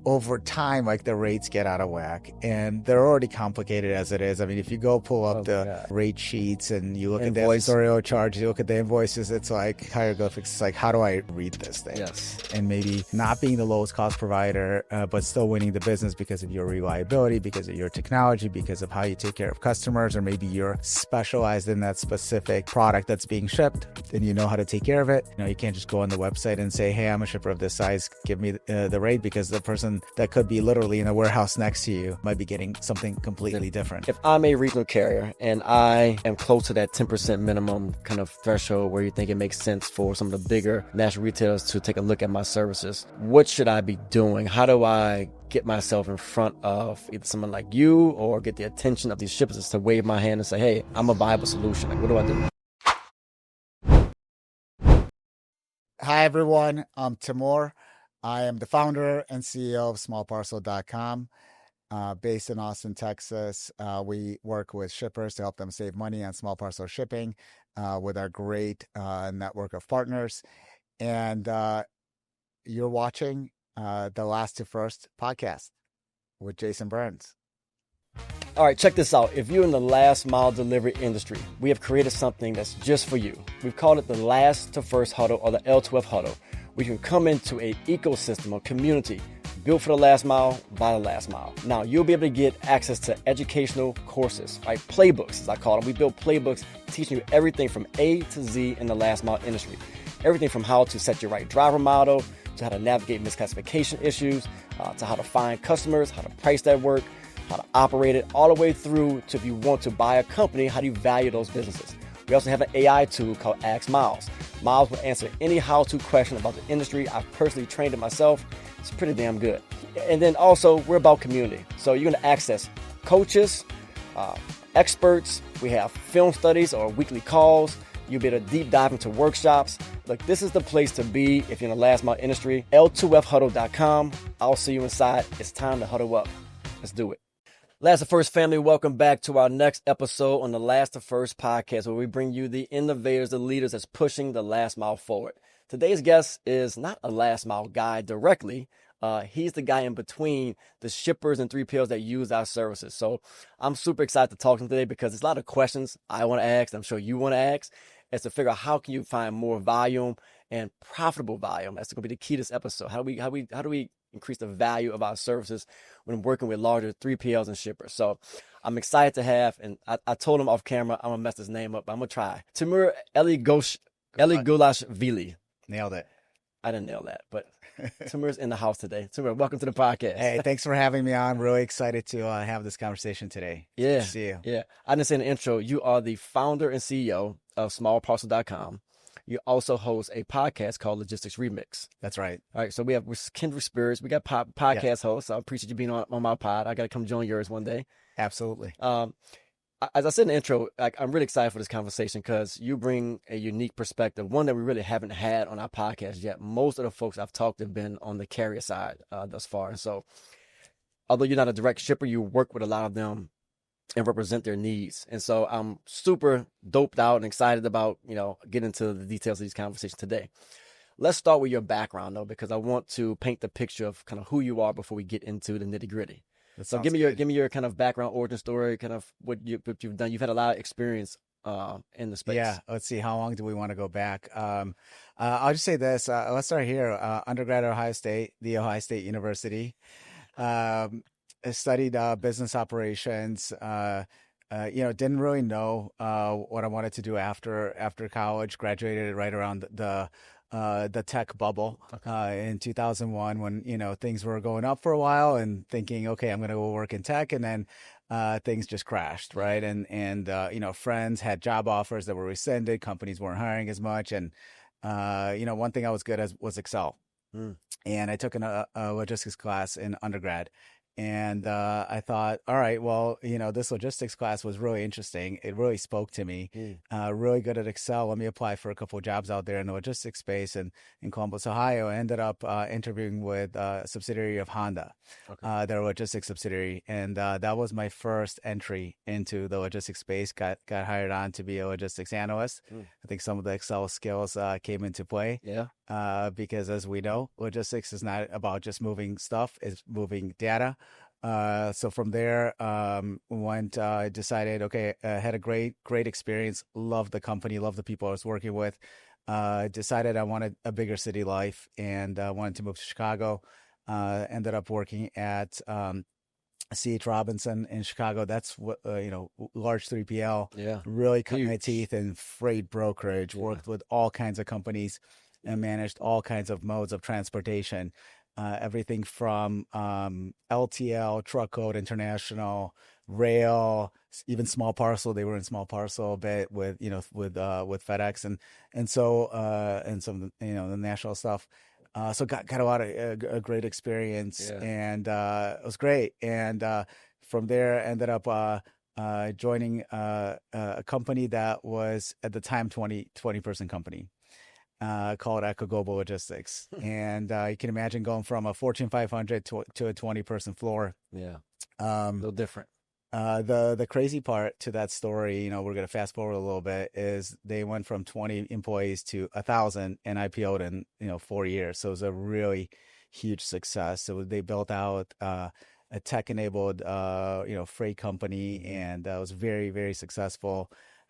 over time, like the rates get out of whack, and they're already complicated as it is. I mean, if you go pull up the rate sheets and you look at the accessorial charges, you look at the invoices, it's like hieroglyphics. It's like, how do I read this thing? Yes. And maybe not being the lowest cost provider, but still winning the business because of your reliability, because of your technology, because of how you take care of customers, or maybe you're specialized in that specific product that's being shipped and you know how to take care of it. You can't just go on the website and say, hey, I'm a shipper of this size, give me the rate, because the person that could be literally in a warehouse next to you might be getting something completely different. If I'm a regional carrier and I am close to that 10% minimum kind of threshold where you think it makes sense for some of the bigger national retailers to take a look at my services, what should I be doing? How do I get myself in front of either someone like you or get the attention of these shippers is to wave my hand and say, hey, I'm a viable solution? Like, what do I do? Hi, everyone. I'm Timur. I am the founder and CEO of smallparcel.com. Based in Austin, Texas. We work with shippers to help them save money on small parcel shipping with our great network of partners. And you're watching the Last2First podcast with Jason Burns. All right, check this out. If you're in the last mile delivery industry, we have created something that's just for you. We've called it the Last2First Huddle, or the L2F Huddle. We can come into an ecosystem or community built for the last mile by the last mile. Now, you'll be able to get access to educational courses, right? Playbooks, as I call them. We build playbooks teaching you everything from A to Z in the last mile industry. Everything from how to set your right driver model, to how to navigate misclassification issues, to how to find customers, how to price that work, how to operate it, all the way through to if you want to buy a company, how do you value those businesses? We also have an AI tool called Ask Miles. Miles will answer any how-to question about the industry. I've personally trained it myself. It's pretty damn good. And then also, we're about community. So you're going to access coaches, experts. We have film studies or weekly calls. You'll be able to deep dive into workshops. Look, this is the place to be if you're in the last mile industry. L2FHuddle.com. I'll see you inside. It's time to huddle up. Let's do it. Last2First Family, welcome back to our next episode on the Last2First podcast, where we bring you the innovators, the leaders that's pushing the last mile forward. Today's guest is not a last mile guy directly. He's the guy in between the shippers and 3PLs that use our services. So I'm super excited to talk to him today because there's a lot of questions I want to ask. I'm sure you want to ask. It's to figure out how can you find more volume and profitable volume. That's going to be the key to this episode. How do we increase the value of our services when working with larger 3PLs and shippers? So I'm excited to have, and I told him off camera, I'm going to mess his name up, but I'm going to try. Timur Eligulashvili. Nailed it. I didn't nail that, but Timur's in the house today. Timur, welcome to the podcast. Hey, thanks for having me on. Really excited to have this conversation today. Yeah. Good to see you. Yeah. I didn't say in the intro, you are the founder and CEO of smallparcel.com. You also host a podcast called Logistics Remix. That's right. All right. So we're kindred spirits. We got podcast hosts. I appreciate you being on my pod. I got to come join yours one day. Absolutely. As I said in the intro, I'm really excited for this conversation because you bring a unique perspective, one that we really haven't had on our podcast yet. Most of the folks I've talked to have been on the carrier side thus far. And so although you're not a direct shipper, you work with a lot of them and represent their needs. And so I'm super doped out and excited about, getting into the details of these conversations today. Let's start with your background, though, because I want to paint the picture of kind of who you are before we get into the nitty gritty. So give me your kind of background, origin story, kind of what you've done. You've had a lot of experience in the space. Yeah. Let's see. How long do we want to go back? I'll just say this. Let's start here. Undergrad at Ohio State, the Ohio State University. I studied business operations. Didn't really know what I wanted to do after college. Graduated right around the tech bubble in 2001 when, things were going up for a while and thinking, okay, I'm going to go work in tech. And then things just crashed, right? And friends had job offers that were rescinded. Companies weren't hiring as much. And, one thing I was good at was Excel. And I took a logistics class in undergrad. And I thought, all right, well, this logistics class was really interesting. It really spoke to me. Really good at Excel. Let me apply for a couple of jobs out there in the logistics space. And in Columbus, Ohio, I ended up interviewing with a subsidiary of Honda, their logistics subsidiary. And that was my first entry into the logistics space. Got hired on to be a logistics analyst. I think some of the Excel skills came into play. Yeah. because as we know, logistics is not about just moving stuff, it's moving data. So from there, decided, okay, had a great experience, loved the company, loved the people I was working with. Decided I wanted a bigger city life and wanted to move to Chicago. Ended up working at C.H. Robinson in Chicago. That's what, large 3PL. Yeah. Really cut my Huge. teeth in freight brokerage, Yeah. worked with all kinds of companies and managed all kinds of modes of transportation. Everything from LTL, truck code, international, rail, even small parcel. They were in small parcel a bit with, with FedEx and some, the national stuff. So got a lot of great experience, Yeah. and it was great. And from there, ended up joining a company that was at the time 20 person company called Echo Global Logistics. And you can imagine going from a Fortune 500 to a 20 person floor. Yeah. A Um, little different. the crazy part to that story, we're gonna fast forward a little bit, is they went from 20 employees to 1,000 and IPO'd in 4 years. So it was a really huge success. So they built out a tech-enabled freight company, Hmm. and that was very very successful.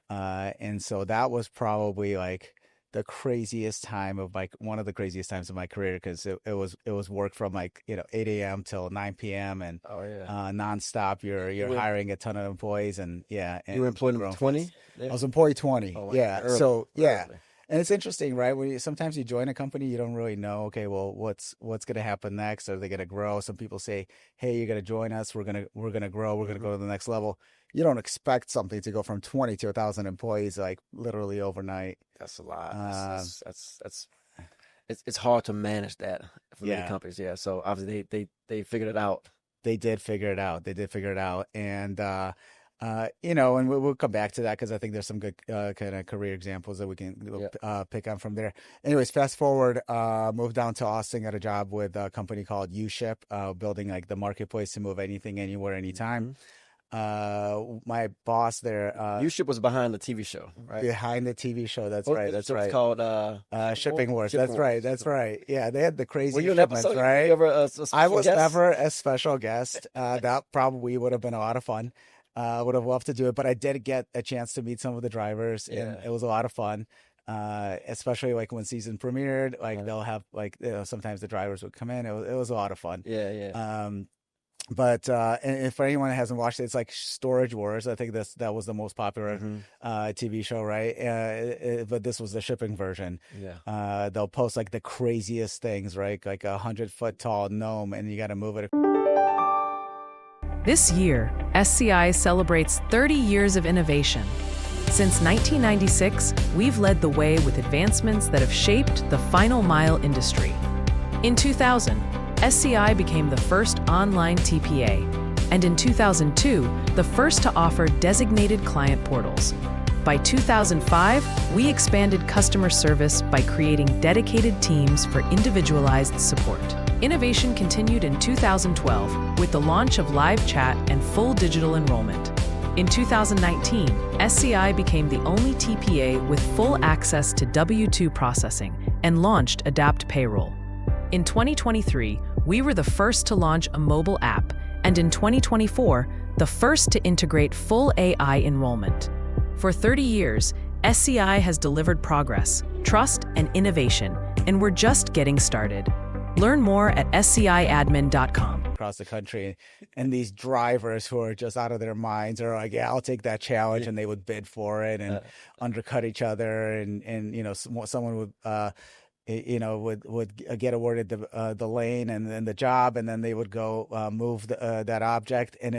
And so that was probably like the craziest time of one of the craziest times of my career, because it was work from 8 a.m. till 9 p.m. and Oh yeah. nonstop. You You're were hiring a ton of employees, and yeah, you were and employed number growing 20 fast. I there? was employee 20. Oh my God. Yeah. Early. So yeah. Early. And it's interesting, right? Sometimes you join a company, you don't really know, okay, well, what's going to happen next? Are they going to grow? Some people say, hey, you're going to join us. We're going to grow. We're going to Hmm. go to the next level. You don't expect something to go from 20 to 1,000 employees like literally overnight. That's a lot. Um, It's hard to manage that for many yeah. companies. Yeah. So obviously they figured it out. They did figure it out. They did figure it out, and and we'll come back to that because I think there's some good kind of career examples that we can Yeah. pick on from there. Anyways, fast forward, moved down to Austin, got a job with a company called uShip, building like the marketplace to move anything, anywhere, anytime. Hmm. My boss there, uShip was behind the TV show, right? behind the TV show. That's What right. was the That's show's right. called? Shipping Wars. Shipping That's right. Wars. That's right. Yeah, they had the Were crazy you an shipments, episode? Were you right? ever a I special was guest? never a special guest. That probably would have been a lot of fun. Would have loved to do it, but I did get a chance to meet some of the drivers, and Yeah. it was a lot of fun. Especially like when season premiered, like Uh-huh. they'll have sometimes the drivers would come in. It was a lot of fun. Yeah. Yeah. Um, but and for anyone that hasn't watched it, it's like Storage Wars. I think that was the most popular Hmm. TV show, right? But this was the shipping version. Yeah. They'll post like the craziest things, right? Like 100-foot tall gnome, and you got to move it. This year, SCI celebrates 30 years of innovation. Since 1996, we've led the way with advancements that have shaped the final mile industry. In 2000, SCI became the first online TPA, and in 2002, the first to offer designated client portals. By 2005, we expanded customer service by creating dedicated teams for individualized support. Innovation continued in 2012 with the launch of live chat and full digital enrollment. In 2019, SCI became the only TPA with full access to W-2 processing and launched Adapt Payroll. In 2023, we were the first to launch a mobile app, and in 2024, the first to integrate full AI enrollment. For 30 years, SCI has delivered progress, trust, and innovation, and we're just getting started. Learn more at sciadmin.com. Across the country, and these drivers who are just out of their minds are like, yeah, I'll take that challenge, Yeah. and they would bid for it and undercut each other, and someone would would get awarded the lane and then the job, and then they would go move that object, and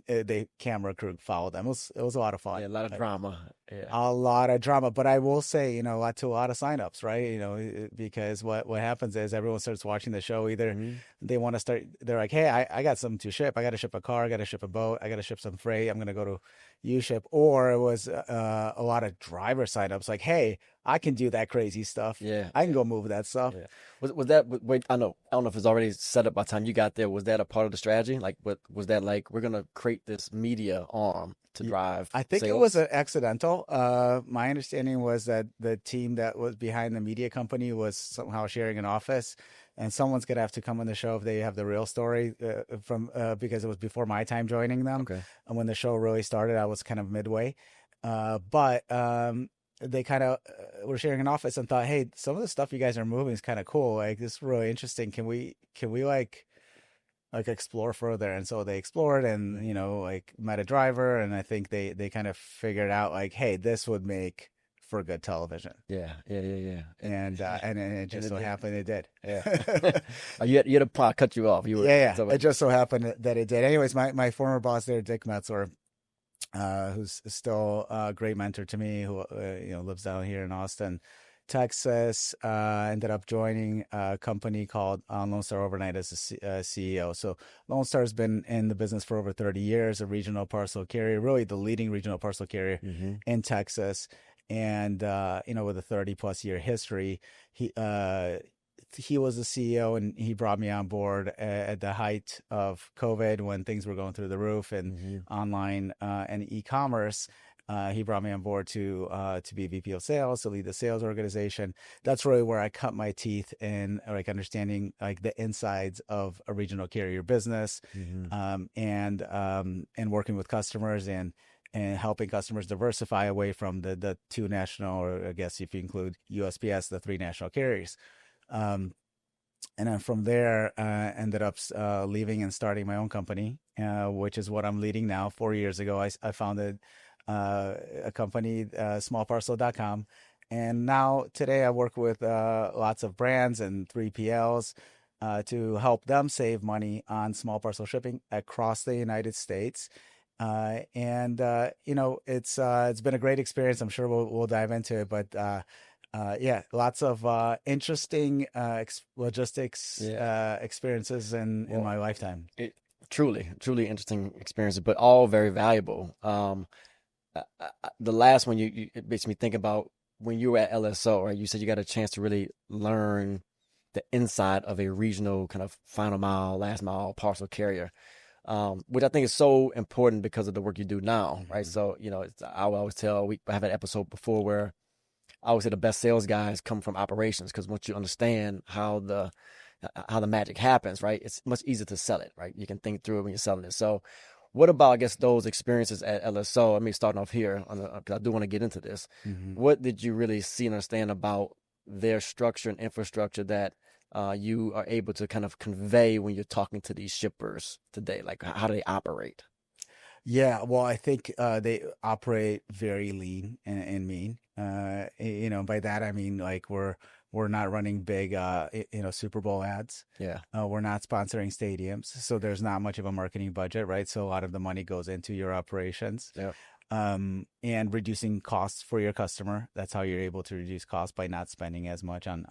the camera crew followed them. It was a lot of fun. Yeah. A lot of drama. Yeah. A lot of drama, but I will say, a lot of signups, right? Because what happens is everyone starts watching the show. Either Mhm. they want to start, they're like, hey, I got something to ship. I got to ship a car. I got to ship a boat. I got to ship some freight. I'm going to go to uShip. Or it was a lot of driver signups, like, hey, I can do that crazy stuff. Yeah. I can go move that stuff. Yeah. Was that, wait, I don't know if it's already set up by the time you got there. Was that a part of the strategy? Like, was that like, we're going to create this media arm to drive I think it was sales? an accidental. My understanding was that the team that was behind the media company was somehow sharing an office, and someone's gonna have to come on the show if they have the real story from because it was before my time joining them, Okay. and when the show really started, I was kind of midway. But they kind of were sharing an office and thought, hey, some of the stuff you guys are moving is kind of cool. Like this is really interesting. Can we like explore further? And so they explored and like met a driver, and I think they kind of figured out like, hey, this would make for good television. Yeah, yeah, yeah, yeah. And it And just it so did. happened it did. Yeah. You had a pot cut you off. You were Yeah, so it just so happened that it did. Anyways, my former boss there, Dick Metzler, who's still a great mentor to me, who lives down here in Austin, Texas, ended up joining a company called Lone Star overnight as a CEO. So Lone Star has been in the business for over 30 years, a regional parcel carrier, really the leading regional parcel carrier hmm in Texas. And with a 30 plus year history, he was the CEO, and he brought me on board at the height of COVID when things were going through the roof and hmm online and e-commerce. He brought me on board to be VP of sales, to lead the sales organization. That's really where I cut my teeth in like understanding like the insides of a regional carrier business, hmm and working with customers and helping customers diversify away from the two national, or I guess if you include USPS, the three national carriers. Um, and then from there, ended up leaving and starting my own company, which is what I'm leading now. 4 years ago, I founded a company, smallparcel.com. And now today I work with lots of brands and 3PLs to help them save money on small parcel shipping across the United States. It's been a great experience. I'm sure we'll dive into it, but yeah, lots of interesting logistics Yeah. experiences in Well, my lifetime. it truly, truly interesting experiences, but all very valuable. The last one it makes me think about when you were at LSO, right? You said you got a chance to really learn the inside of a regional kind of final mile, last mile parcel carrier, which I think is so important because of the work you do now, right? Mhm. So, I will always tell, I have an episode before where I always say the best sales guys come from operations, because once you understand how the magic happens, right, it's much easier to sell it, right? You can think through it when you're selling it. So, what about, I guess, those experiences at LSO? I mean, starting off here, because I do want to get into this. Mhm. What did you really see and understand about their structure and infrastructure that you are able to kind of convey when you're talking to these shippers today? Like, how do they operate? Yeah, well, I think they operate very lean and mean. By that I mean like we're not running big, Super Bowl ads. Yeah. We're not sponsoring stadiums, so there's not much of a marketing budget, right? So a lot of the money goes into your operations, Yeah. and reducing costs for your customer. That's how you're able to reduce costs, by not spending as much on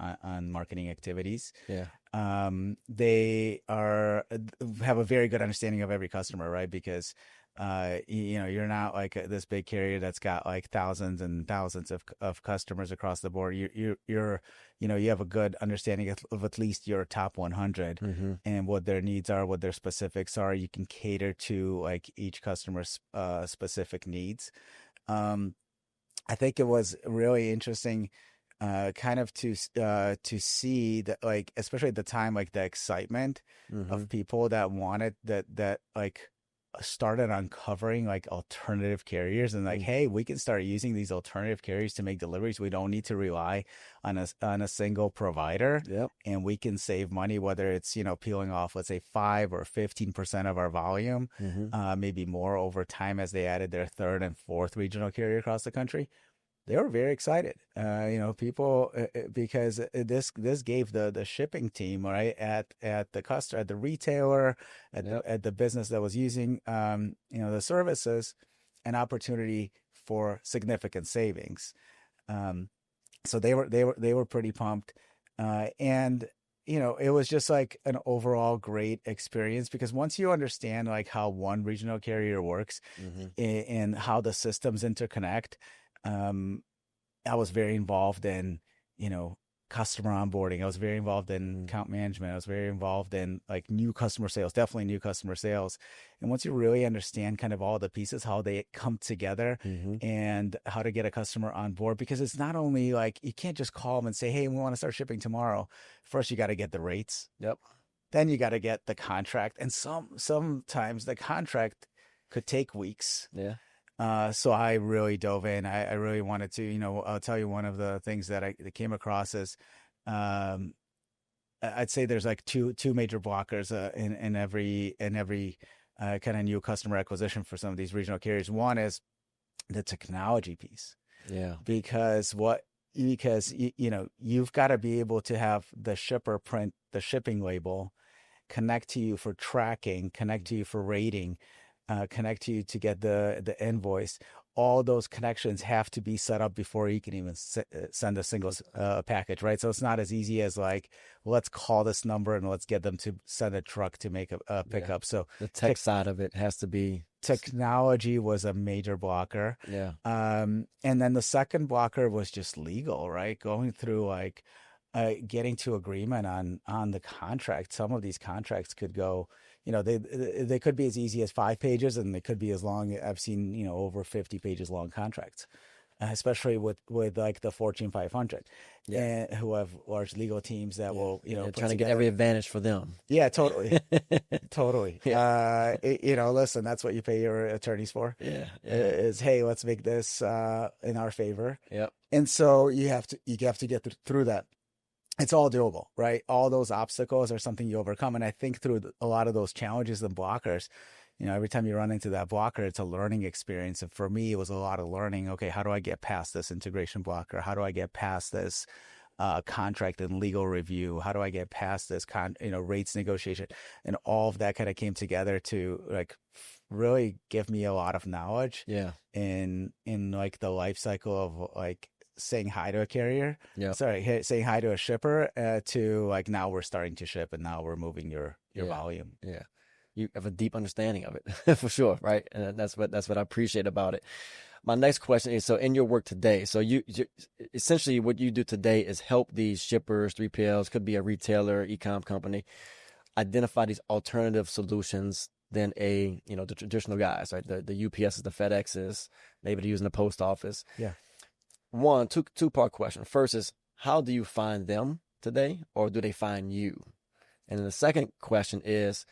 marketing activities. Yeah. They have a very good understanding of every customer, right? Because you're not like this big carrier that's got like thousands and thousands of customers across the board. You have a good understanding of at least your top 100 hmm and what their needs are, what their specifics are. You can cater to like each customer's specific needs. Um, I think it was really interesting, kind of to see that, like, especially at the time, like the excitement hmm of people that wanted that like started uncovering like alternative carriers, and like, hey, we can start using these alternative carriers to make deliveries. We don't need to rely on a single provider, Yep. and we can save money, whether it's peeling off, let's say, 5 or 15% of our volume, hmm maybe more over time as they added their third and fourth regional carrier across the country. They were very excited, people, because this gave the shipping team, right, at the customer, at the retailer, Yep. at the business that was using the services, an opportunity for significant savings. Um, so they were pretty pumped, and it was just like an overall great experience, because once you understand like how one regional carrier works, hmm and how the systems interconnect. um, I was very involved in, you know, customer onboarding. I was very involved in account management. I was very involved in like new customer sales, definitely new customer sales. And once you really understand kind of all the pieces, how they come together and how to get a customer on board, because it's not only like you can't just call them and say, hey, we want to start shipping tomorrow. First, you got to get the rates. Yep. Then you got to get the contract. And sometimes the contract could take weeks. Yeah. So I really dove in. I really wanted to, I'll tell you one of the things that I came across is, I'd say there's like two major blockers in every kind of new customer acquisition for some of these regional carriers. One is the technology piece. Yeah. Because you've got to be able to have the shipper print the shipping label, connect to you for tracking, connect to you for rating, connect to you to get the invoice. All those connections have to be set up before you can even send a single package, right? So it's not as easy as like, well, let's call this number and let's get them to send a truck to make a pickup. So the tech side of it has to be. Technology was a major blocker. Yeah. And then the second blocker was just legal, right? Going through like getting to agreement on the contract. Some of these contracts could go, they could be as easy as 5 pages, and they could be as long. I've seen, over 50 pages long contracts, especially with like the Fortune 500, and who have large legal teams that will, trying to get every advantage for them. Yeah, totally, totally. Yeah. Listen, that's what you pay your attorneys for. Yeah. Is hey, let's make this in our favor. Yep. And so you have to get through that. It's all doable, right? All those obstacles are something you overcome. And I think through a lot of those challenges and blockers, every time you run into that blocker, it's a learning experience. And for me, it was a lot of learning. Okay, how do I get past this integration blocker? How do I get past this contract and legal review? How do I get past this rates negotiation? And all of that kind of came together to like really give me a lot of knowledge. Yeah. In like the life cycle of like saying hi to a carrier, saying hi to a shipper, to like now we're starting to ship and now we're moving your volume. Yeah, you have a deep understanding of it for sure, right? And that's what I appreciate about it. My next question is: so in your work today, so you essentially what you do today is help these shippers, 3PLs, could be a retailer, e-com company, identify these alternative solutions than the traditional guys, right? The UPSs, the FedExes, maybe they're using the post office. Yeah. One, two-part question. First is, how do you find them today, or do they find you? And then the second question is,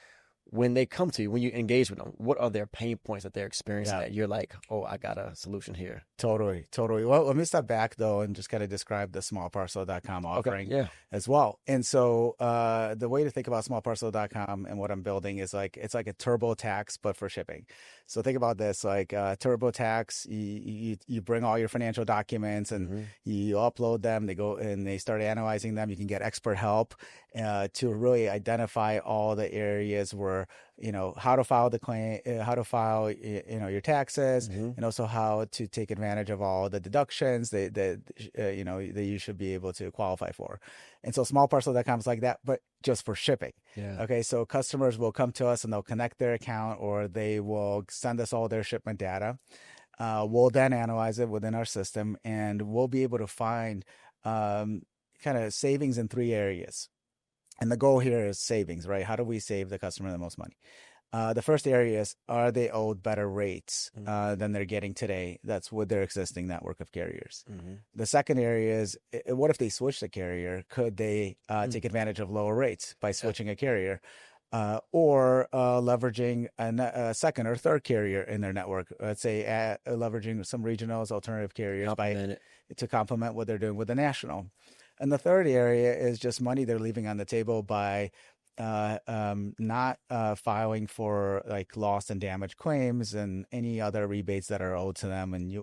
when they come to you, when you engage with them, what are their pain points that they're experiencing that you're like, oh, I got a solution here? Totally. Well, let me step back though and just kind of describe the smallparcel.com offering as well. And so the way to think about smallparcel.com and what I'm building is like, it's like a TurboTax, but for shipping. So think about this, like TurboTax, you bring all your financial documents and you upload them, they go and they start analyzing them. You can get expert help to really identify all the areas where, how to file the claim, how to file, your taxes, and also how to take advantage of all the deductions that you should be able to qualify for. And so smallparcel.com is like that, but just for shipping. Yeah. Okay. So customers will come to us and they'll connect their account, or they will send us all their shipment data. We'll then analyze it within our system, and we'll be able to find kind of savings in 3 areas. And the goal here is savings, right? How do we save the customer the most money? The first area is, are they owed better rates than they're getting today? That's with their existing network of carriers. The second area is, what if they switch the carrier? Could they take advantage of lower rates by switching a carrier? Or leveraging a second or third carrier in their network? Let's say leveraging some regionals, alternative carriers to complement what they're doing with the national. And the third area is just money they're leaving on the table by not filing for like lost and damaged claims and any other rebates that are owed to them. And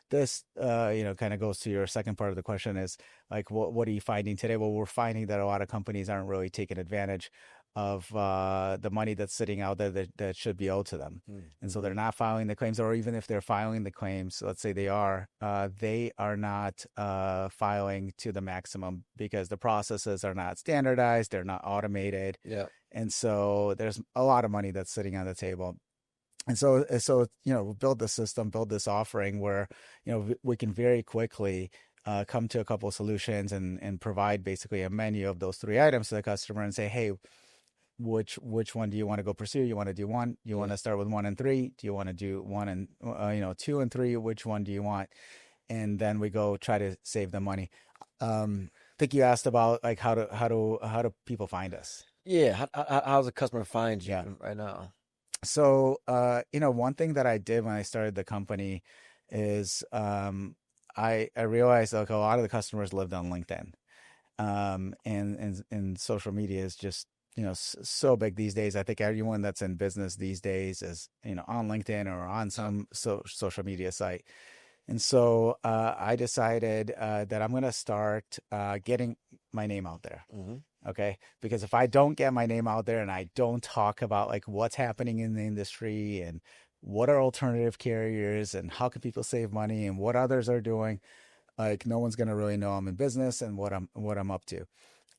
this kind of goes to your second part of the question is like, what are you finding today? Well, we're finding that a lot of companies aren't really taking advantage of the money that's sitting out there that should be owed to them. And so they're not filing the claims, or even if they're filing the claims, let's say they are not filing to the maximum because the processes are not standardized, they're not automated. Yeah. And so there's a lot of money that's sitting on the table. And so build the system, build this offering where, we can very quickly come to a couple of solutions and provide basically a menu of those three items to the customer and say, hey, which one do you want to go pursue? You want to do one? You want to start with 1 and 3? Do you want to do 1 and 2 and 3? Which one do you want? And then we go try to save them money. I think you asked about like how do people find us? Yeah. How's a customer find you Yeah. right now? So one thing that I did when I started the company is I realized like a lot of the customers lived on LinkedIn. And social media is just so big these days. I think everyone that's in business these days is on LinkedIn or on some social media site. And so I decided that I'm going to start getting my name out there. Okay. Because if I don't get my name out there and I don't talk about like what's happening in the industry and what are alternative carriers and how can people save money and what others are doing, like no one's going to really know I'm in business and what I'm up to.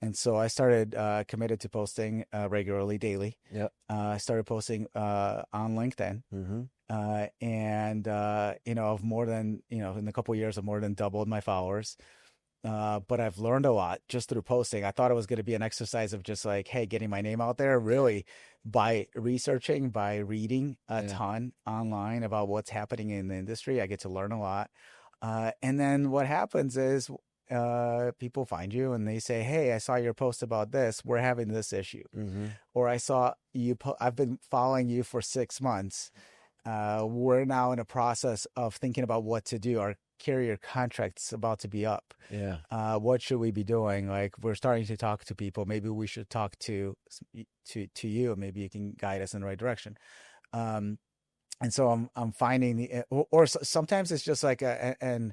And so I started committed to posting regularly, daily. Yep. I started posting on LinkedIn. Of more than, in a couple of years, I've more than doubled my followers. But I've learned a lot just through posting. I thought it was going to be an exercise of just like, hey, getting my name out there. Really, by researching, by reading a ton online about what's happening in the industry, I get to learn a lot. And then what happens is people find you and they say, hey, I saw your post about this. We're having this issue. Or I saw you, I've been following you for 6 months. We're now in a process of thinking about what to do. Our carrier contract's about to be up. What should we be doing? Like we're starting to talk to people. Maybe we should talk to you. Maybe you can guide us in the right direction. And so I'm finding sometimes it's just like and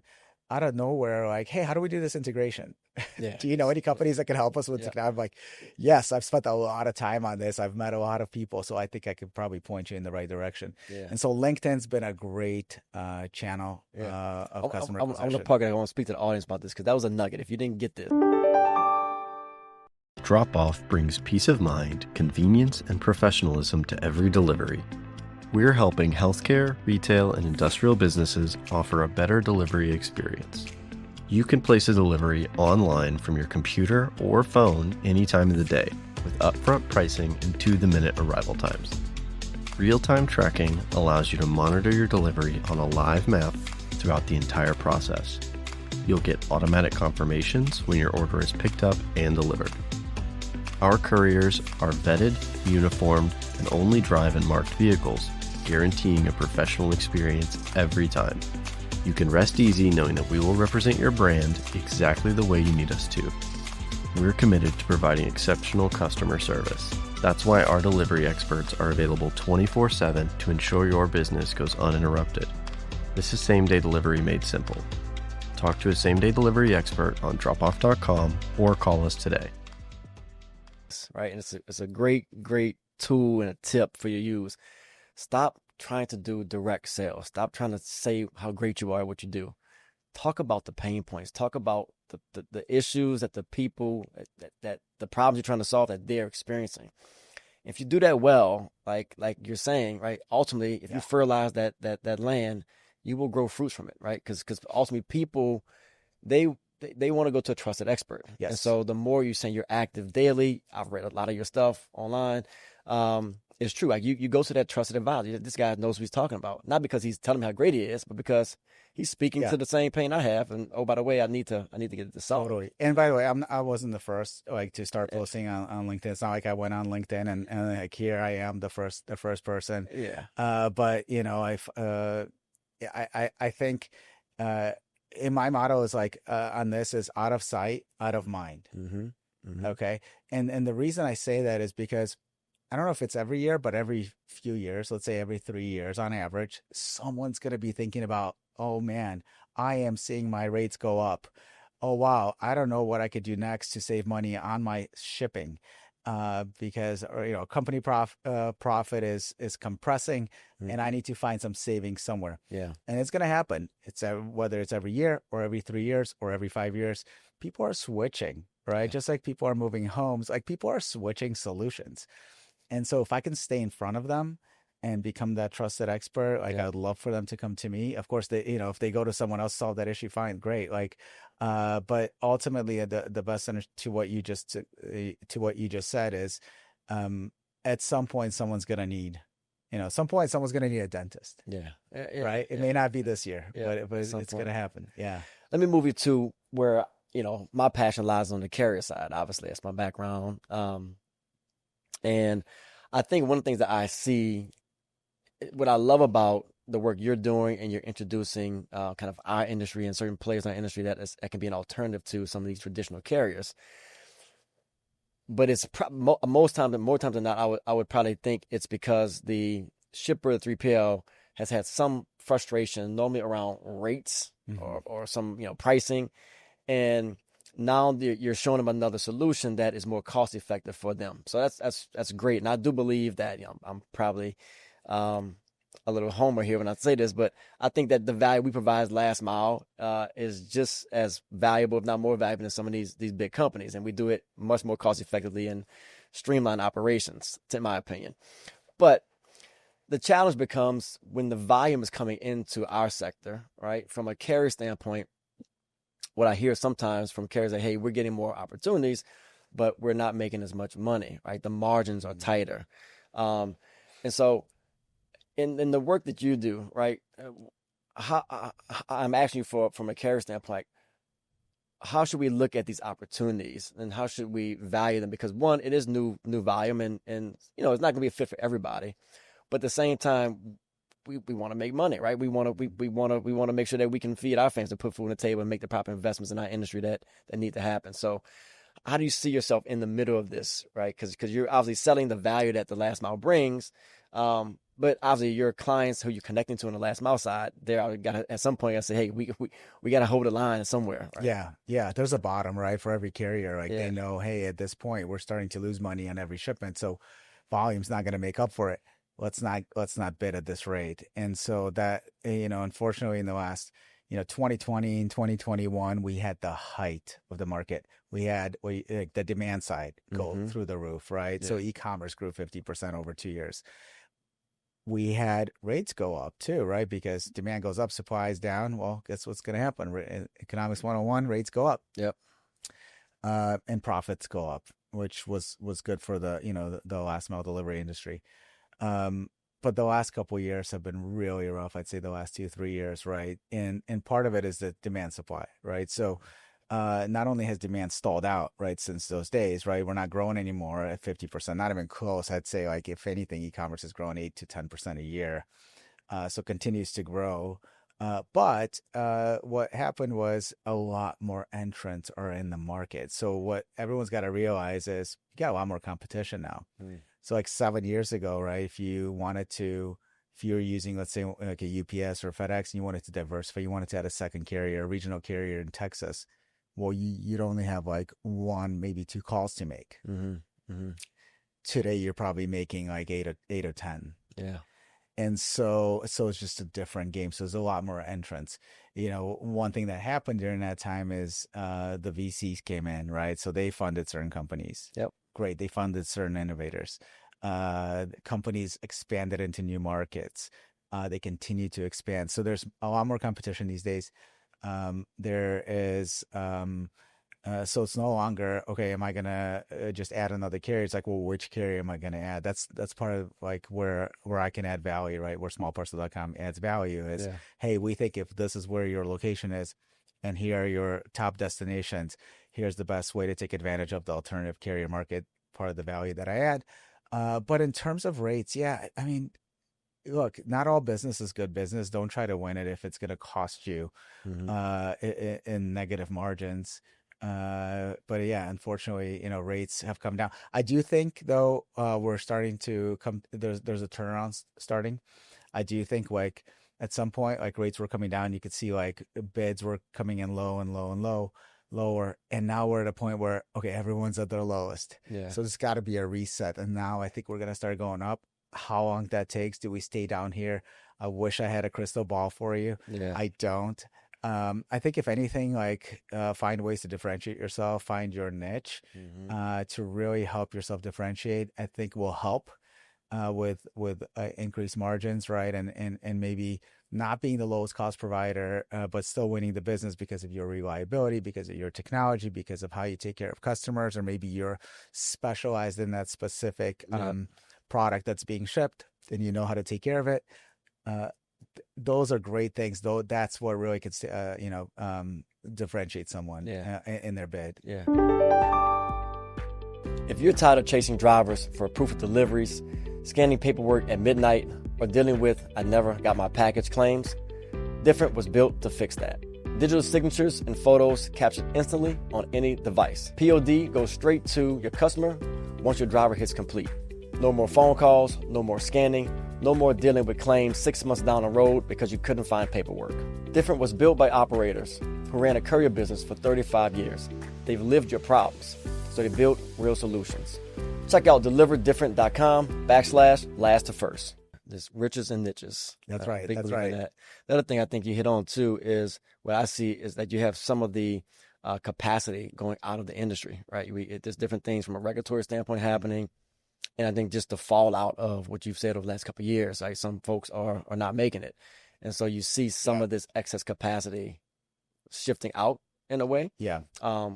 out of nowhere, like, hey, how do we do this integration? Do you know any companies that can help us with technology? I'm like, yes, I've spent a lot of time on this. I've met a lot of people, so I think I could probably point you in the right direction. And so LinkedIn's been a great channel of customer acquisition. I'm going to park it. I want to speak to the audience about this because that was a nugget. If you didn't get this. Drop-off brings peace of mind, convenience, and professionalism to every delivery. We're helping healthcare, retail, and industrial businesses offer a better delivery experience. You can place a delivery online from your computer or phone any time of the day with upfront pricing and to-the-minute arrival times. Real-time tracking allows you to monitor your delivery on a live map throughout the entire process. You'll get automatic confirmations when your order is picked up and delivered. Our couriers are vetted, uniformed, and only drive in marked vehicles, guaranteeing a professional experience every time. You can rest easy knowing that we will represent your brand exactly the way you need us to. We're committed to providing exceptional customer service. That's why our delivery experts are available 24/7 to ensure your business goes uninterrupted. This is same-day delivery made simple. Talk to a same-day delivery expert on dropoff.com or call us today. Right, and it's a great tool and a tip for you to use. Stop trying to do direct sales. Stop trying to say how great you are at what you do. Talk about the pain points. Talk about the issues that the people, that the problems you're trying to solve that they're experiencing. If you do that well, like you're saying, right, ultimately, if you fertilize that land, you will grow fruits from it, right? Because ultimately people, they want to go to a trusted expert. And so the more you're saying you're active daily, I've read a lot of your stuff online. It's true. Like you go to that trusted advisor. This guy knows what he's talking about. Not because he's telling me how great he is, but because he's speaking to the same pain I have. And oh, by the way, I need to get this solved. Totally. And by the way, I wasn't the first to start posting on LinkedIn. It's not like I went on LinkedIn and like here I am the first person. But I think in my motto is like on this is out of sight, out of mind. Okay. And the reason I say that is because I don't know if it's every year, but every few years, let's say every 3 years on average, someone's going to be thinking about, oh man, I am seeing my rates go up. Oh, wow. I don't know what I could do next to save money on my shipping. Because company profit is compressing and I need to find some savings somewhere. And it's going to happen. It's whether it's every year or every 3 years or every 5 years, people are switching, right? Just like people are moving homes, like people are switching solutions. And so if I can stay in front of them and become that trusted expert. Like Yeah. I'd love for them to come to me. Of course, they, if they go to someone else solve that issue, fine, great. Like, but ultimately, the best answer to what you just said is, at some point, someone's gonna need, some point someone's gonna need a dentist, Yeah. right? It may not be this year, Yeah. but At some it's point. gonna happen. Yeah. Let me move you to where, my passion lies on the carrier side. Obviously, that's my background. And I think one of the things that I see, what I love about the work you're doing and you're introducing kind of our industry and certain players in our industry that can be an alternative to some of these traditional carriers. But it's most times, more times than not, I would probably think it's because the shipper, the 3PL, has had some frustration, normally around rates or some pricing, and now you're showing them another solution that is more cost effective for them. So that's great, and I do believe that I'm probably a little homer here when I say this, but I think that the value we provide as last mile is just as valuable, if not more valuable, than some of these big companies, and we do it much more cost effectively and streamline operations, in my opinion. But the challenge becomes when the volume is coming into our sector, right? From a carrier standpoint, what I hear sometimes from carriers is, hey, we're getting more opportunities, but we're not making as much money, right? The margins are tighter. And so in the work that you do, right, I'm asking you from a carrier standpoint, how should we look at these opportunities and how should we value them? Because one, it is new volume and it's not going to be a fit for everybody. But at the same time, we want to make money, right? We want to make sure that we can feed our families and put food on the table and make the proper investments in our industry that need to happen. So how do you see yourself in the middle of this, right? Because you're obviously selling the value that the last mile brings, but obviously your clients who you're connecting to on the last mile side, they're got to at some point say, hey, we got to hold the line somewhere, right? Yeah. There's a bottom, right, for every carrier. Like Yeah. they know, hey, at this point we're starting to lose money on every shipment, so volume's not going to make up for it. Let's not bid at this rate. And so that, unfortunately, in the last 2020 and 2021, we had the height of the market. We had the demand side go through the roof, right? Yeah. So e-commerce grew 50% over 2 years. We had rates go up too, right? Because demand goes up, supply is down. Well, guess what's going to happen? Economics 101, rates go up. Yep. And profits go up, which was good for the last mile delivery industry. But the last couple of years have been really rough. I'd say the last 2-3 years, right? And part of it is the demand supply, right? So not only has demand stalled out, right, since those days, right? We're not growing anymore at 50%, not even close. I'd say, like, if anything, e-commerce is growing 8 to 10% a year. So continues to grow. But what happened was a lot more entrants are in the market. So what everyone's got to realize is you got a lot more competition now. So like 7 years ago, right, if you were using, let's say, like a UPS or FedEx, and you wanted to diversify, you wanted to add a second carrier, a regional carrier in Texas, well, you'd only have like one, maybe two calls to make. Today, you're probably making like eight or 10. Yeah. And so it's just a different game. So there's a lot more entrants. One thing that happened during that time is the VCs came in, right? So they funded certain companies. Yep. Great. They funded certain innovators. Companies expanded into new markets. They continue to expand. So there's a lot more competition these days. There is, so it's no longer, okay, am I going to just add another carrier? It's like, well, which carrier am I going to add? That's part of like where I can add value, right? Where smallparcel.com adds value is, hey, we think if this is where your location is and here are your top destinations, here's the best way to take advantage of the alternative carrier market, part of the value that I add. But in terms of rates, yeah, I mean, look, not all business is good business. Don't try to win it if it's going to cost you in negative margins. But yeah, unfortunately, rates have come down. I do think though, we're starting to come, there's a turnaround starting. I do think like at some point, like rates were coming down. You could see like bids were coming in low and low and lower. And now we're at a point where, okay, everyone's at their lowest. Yeah. So there's got to be a reset. And now I think we're going to start going up. How long that takes? Do we stay down here? I wish I had a crystal ball for you. Yeah. I don't. I think if anything, like find ways to differentiate yourself, find your niche to really help yourself differentiate, I think will help. with increased margins, right? And maybe not being the lowest cost provider, but still winning the business because of your reliability, because of your technology, because of how you take care of customers, or maybe you're specialized in that specific product that's being shipped and you know how to take care of it. Those are great things, though. That's what really could, differentiate someone in their bid. Yeah. If you're tired of chasing drivers for proof of deliveries, scanning paperwork at midnight, or dealing with "I never got my package" claims, Different was built to fix that. Digital signatures and photos captured instantly on any device. POD goes straight to your customer once your driver hits complete. No more phone calls, no more scanning, no more dealing with claims 6 months down the road because you couldn't find paperwork. Different was built by operators who ran a courier business for 35 years. They've lived your problems, so they built real solutions. Check out deliveredifferent.com/Last2First. There's riches and niches. That's right. That's right. That. The other thing I think you hit on too is what I see is that you have some of the capacity going out of the industry, right? There's different things from a regulatory standpoint happening. And I think just the fallout of what you've said over the last couple of years, right? Some folks are not making it. And so you see some of this excess capacity shifting out in a way,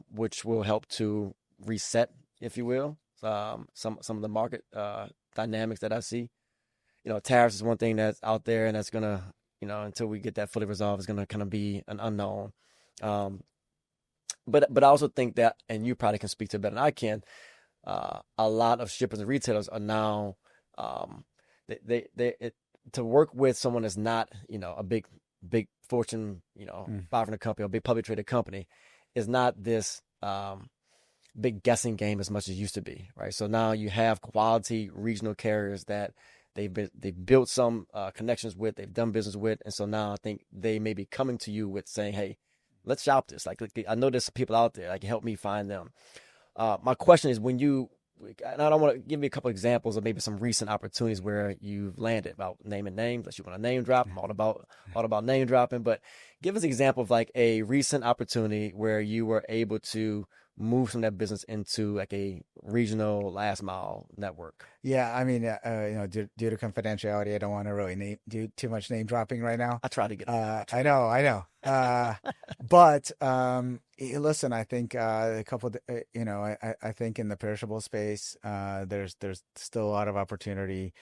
which will help to reset, if you will, some of the market dynamics that I see. You know, tariffs is one thing that's out there, and that's going to, until we get that fully resolved, it's going to kind of be an unknown. But I also think that, and you probably can speak to it better than I can, a lot of shippers and retailers are now, to work with someone that's not, a big Fortune, 500 company or big publicly traded company is not this big guessing game as much as it used to be, right? So now you have quality regional carriers that they've built some connections with, they've done business with, and so now I think they may be coming to you with saying, hey, let's shop this. Like, I know there's some people out there, like, help me find them. My question is, and I don't want to give you a couple examples of maybe some recent opportunities where you've landed, about naming names, unless you want to name drop. I'm all about name dropping, but give us an example of like a recent opportunity where you were able to move some of that business into like a regional last mile network. Yeah, I mean, due to confidentiality, I don't want to really do too much name dropping right now. I try to get. I know. But listen, I think a couple. I think in the perishable space, there's still a lot of opportunity,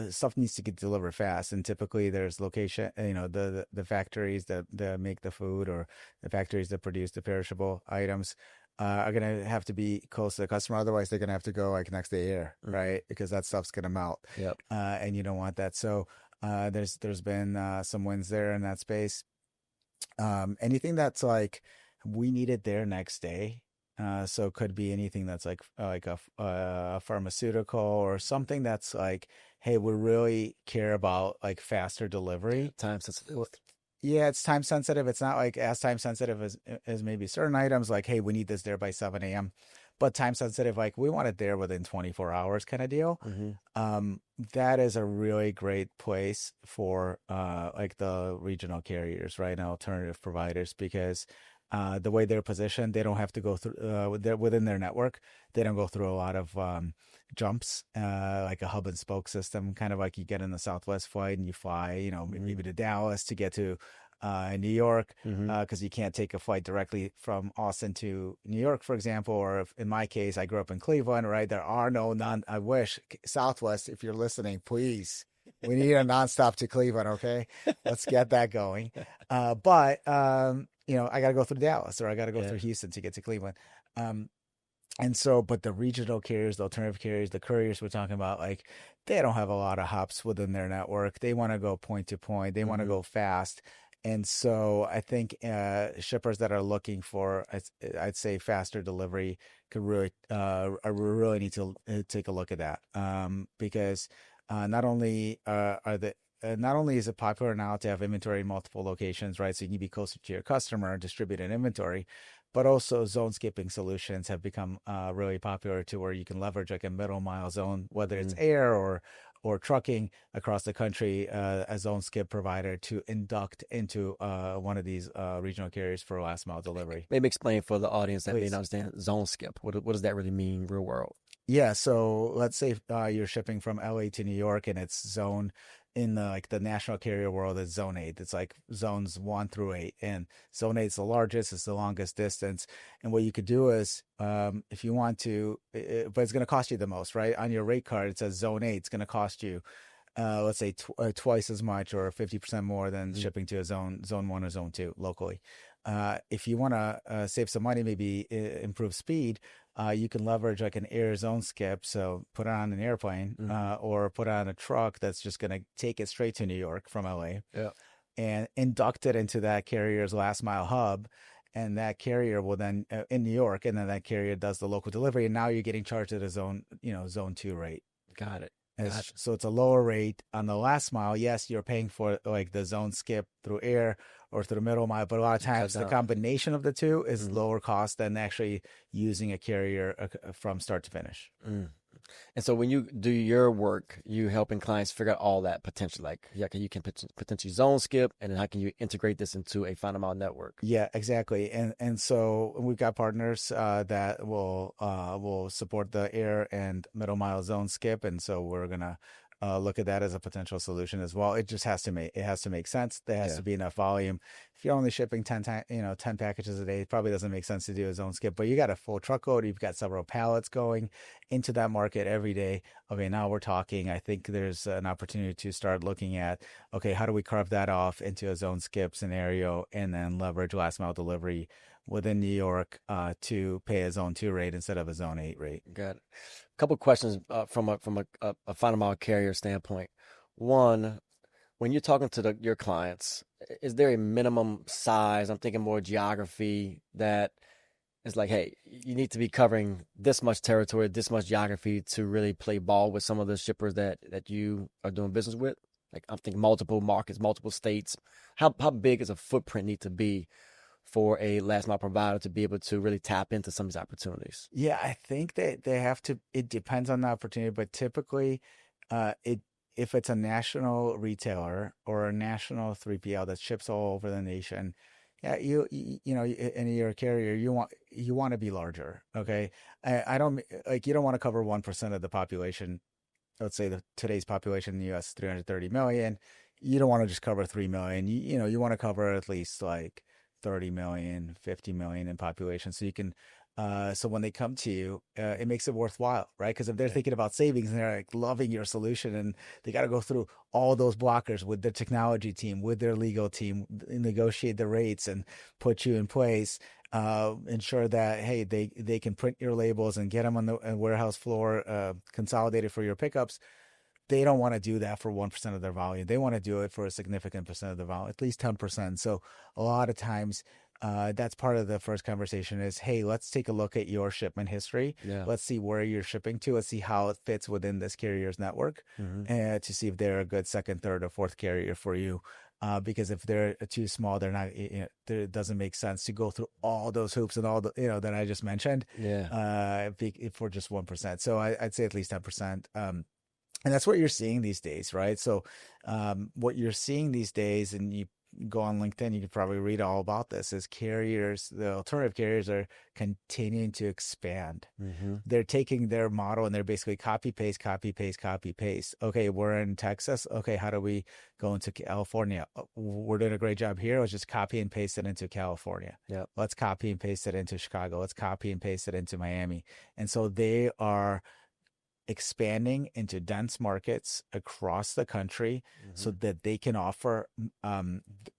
stuff needs to get delivered fast, and typically there's location, the factories that make the food, or the factories that produce the perishable items are going to have to be close to the customer. Otherwise they're going to have to go like next day air, right? Because that stuff's going to melt. Yep. And you don't want that. So there's been some wins there in that space. Anything that's like, we need it there next day. So it could be anything that's like a pharmaceutical, or something that's like, hey, we really care about like faster delivery. Time sensitive. Yeah, it's time sensitive. It's not like as time sensitive as maybe certain items, like, hey, we need this there by 7 a.m. But time sensitive, like, we want it there within 24 hours kind of deal. Mm-hmm. That is a really great place for like the regional carriers, right? And alternative providers, because the way they're positioned, they don't have to go through within their network. They don't go through a lot of jumps, like a hub and spoke system, kind of like you get in the Southwest flight and you fly, maybe to Dallas to get to New York, because you can't take a flight directly from Austin to New York, for example. Or in my case, I grew up in Cleveland, right? There are I wish Southwest, if you're listening, please. We need a nonstop to Cleveland, okay? Let's get that going. But I got to go through Dallas, or I got to go through Houston to get to Cleveland. But the regional carriers, the alternative carriers, the couriers we're talking about, like, they don't have a lot of hops within their network. They want to go point to point. They want to go fast. And so I think shippers that are looking for, I'd say, faster delivery could really need to take a look at that, because not only is it popular now to have inventory in multiple locations, right? So you can be closer to your customer and distribute an inventory, but also zone skipping solutions have become really popular, to where you can leverage like a middle mile zone, whether it's air or or trucking across the country, a zone skip provider to induct into one of these regional carriers for last mile delivery. Maybe explain for the audience that may Please. not understand zone skip. What does that really mean real world? Yeah, so let's say you're shipping from LA to New York, and it's zone in the national carrier world is zone 8. It's like zones 1 through 8, and zone 8 is the largest, it's the longest distance. And what you could do is, if you want to, but it's going to cost you the most, right? On your rate card, it says zone 8. It's going to cost you, let's say twice as much or 50% more than shipping to a zone 1 or zone 2 locally. If you want to save some money, maybe improve speed, you can leverage like an air zone skip. So put it on an airplane or put it on a truck that's just going to take it straight to New York from LA and induct it into that carrier's last mile hub. And that carrier will then in New York, and then that carrier does the local delivery. And now you're getting charged at a zone 2 rate. Got it. So it's a lower rate on the last mile. Yes, you're paying for like the zone skip through air or through the middle mile, but a lot of times the combination of the two is lower cost than actually using a carrier from start to finish. And so when you do your work, you helping clients figure out all that potential, like you can potentially zone skip, and then how can you integrate this into a final mile network? Yeah, exactly. And so we've got partners that will support the air and middle mile zone skip, and so we're gonna look at that as a potential solution as well. It just has to make sense. There has to be enough volume. If you're only shipping 10 packages a day, it probably doesn't make sense to do a zone skip, but you got a full truckload, you've got several pallets going into that market every day. Okay, now we're talking. I think there's an opportunity to start looking at, okay, how do we carve that off into a zone skip scenario and then leverage last mile delivery within New York to pay a zone 2 rate instead of a zone 8 rate. Got it. A couple of questions from a final mile carrier standpoint. One, when you're talking to your clients, is there a minimum size? I'm thinking more geography that is like, hey, you need to be covering this much territory, this much geography to really play ball with some of the shippers that you are doing business with. Like I'm thinking multiple markets, multiple states. How big does a footprint need to be for a last mile provider to be able to really tap into some of these opportunities? Yeah, I think that they have to, it depends on the opportunity, but typically if it's a national retailer or a national 3PL that ships all over the nation, yeah, you know, and you're a carrier, you want to be larger. Okay. I don't like, you don't want to cover 1% of the population. Let's say today's population in the US is 330 million. You don't want to just cover 3 million. You want to cover at least like 30 million, 50 million in population. So you can, so when they come to you, it makes it worthwhile, right? Because if they're thinking about savings and they're like loving your solution and they got to go through all those blockers with their technology team, with their legal team, negotiate the rates and put you in place, ensure that, hey, they can print your labels and get them on the warehouse floor, consolidated for your pickups. They don't want to do that for 1% of their volume. They want to do it for a significant percent of the volume, at least 10%. So a lot of times, that's part of the first conversation is, hey, let's take a look at your shipment history. Yeah. Let's see where you're shipping to. Let's see how it fits within this carrier's network, to see if they're a good second, third, or fourth carrier for you. Because if they're too small, they're not. It doesn't make sense to go through all those hoops and all the that I just mentioned. Yeah. For just 1%. So I'd say at least 10%. And that's what you're seeing these days, right? So what you're seeing these days, and you go on LinkedIn, you can probably read all about this, is carriers, the alternative carriers are continuing to expand. They're taking their model and they're basically copy, paste, copy, paste, copy, paste. Okay, we're in Texas. Okay, how do we go into California? We're doing a great job here. Let's just copy and paste it into California. Yep. Let's copy and paste it into Chicago. Let's copy and paste it into Miami. And so they are expanding into dense markets across the country so that they can offer